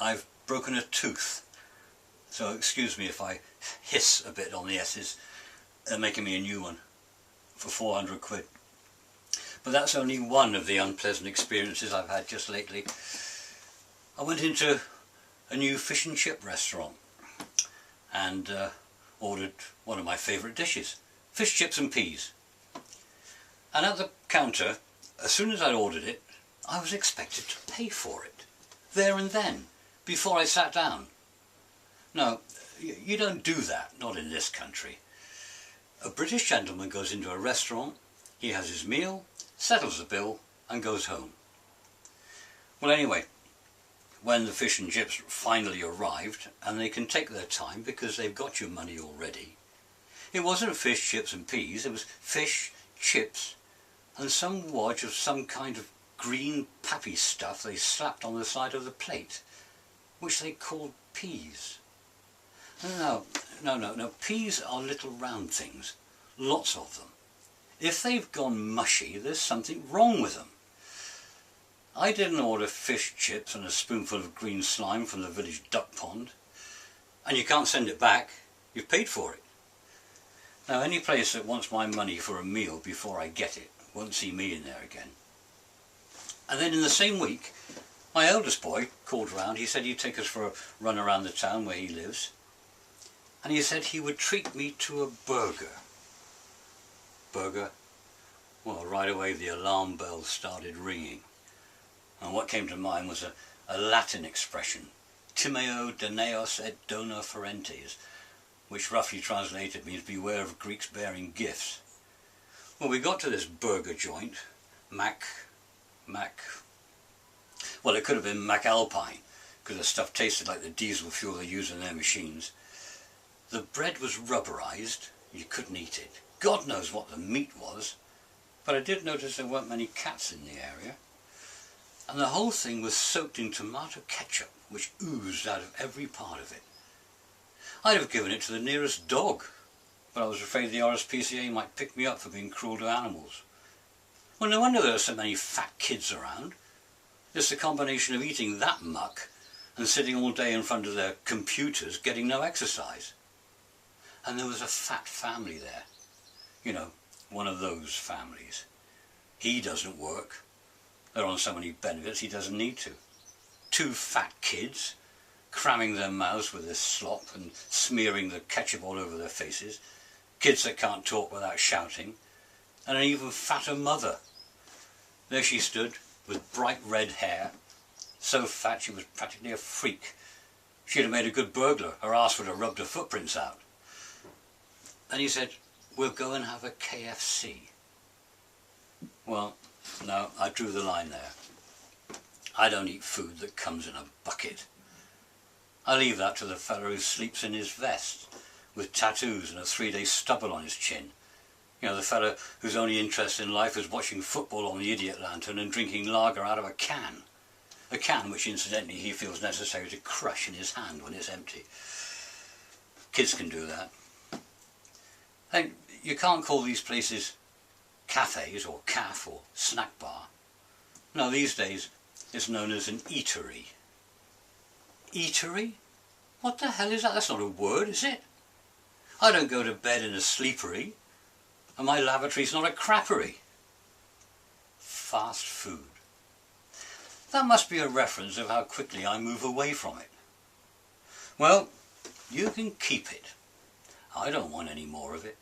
I've broken a tooth, so excuse me if I hiss a bit on the S's. They're making me a new one for 400 quid. But that's only one of the unpleasant experiences I've had just lately. I went into a new fish and chip restaurant and ordered one of my favourite dishes, fish, chips and peas. And at the counter, as soon as I'd ordered it, I was expected to pay for it, there and then, before I sat down. No, you don't do that, not in this country. A British gentleman goes into a restaurant, he has his meal, settles the bill and goes home. Well anyway, when the fish and chips finally arrived, and they can take their time because they've got your money already, it wasn't fish, chips and peas, it was fish, chips and some wodge of some kind of green pappy stuff they slapped on the side of the plate, which they called peas. No, peas are little round things, lots of them. If they've gone mushy, there's something wrong with them. I didn't order fish chips and a spoonful of green slime from the village duck pond. And you can't send it back, you've paid for it. Now any place that wants my money for a meal before I get it won't see me in there again. And then in the same week, my eldest boy called round. He said he'd take us for a run around the town where he lives. And he said he would treat me to a burger. Burger? Well, right away the alarm bells started ringing. And what came to mind was a Latin expression, Timeo Daneos et dona ferentes, which roughly translated means beware of Greeks bearing gifts. Well, we got to this burger joint, well, it could have been McAlpine, because the stuff tasted like the diesel fuel they use in their machines. The bread was rubberized, you couldn't eat it. God knows what the meat was, but I did notice there weren't many cats in the area. And the whole thing was soaked in tomato ketchup, which oozed out of every part of it. I'd have given it to the nearest dog, but I was afraid the RSPCA might pick me up for being cruel to animals. Well, no wonder there are so many fat kids around. It's the combination of eating that muck and sitting all day in front of their computers getting no exercise. And there was a fat family there. You know, one of those families. He doesn't work. They're on so many benefits he doesn't need to. Two fat kids, cramming their mouths with this slop and smearing the ketchup all over their faces. Kids that can't talk without shouting. And an even fatter mother. There she stood, with bright red hair, so fat she was practically a freak. She'd have made a good burglar. Her arse would have rubbed her footprints out. Then he said, "We'll go and have a KFC. Well, no, I drew the line there. I don't eat food that comes in a bucket. I leave that to the fellow who sleeps in his vest, with tattoos and a 3-day stubble on his chin. You know, the fellow whose only interest in life is watching football on the idiot lantern and drinking lager out of a can. A can which incidentally he feels necessary to crush in his hand when it's empty. Kids can do that. And you can't call these places cafes or caf or snack bar. No, these days it's known as an eatery. Eatery? What the hell is that? That's not a word, is it? I don't go to bed in a sleepery, and my lavatory's not a crappery. Fast food. That must be a reference of how quickly I move away from it. Well, you can keep it. I don't want any more of it.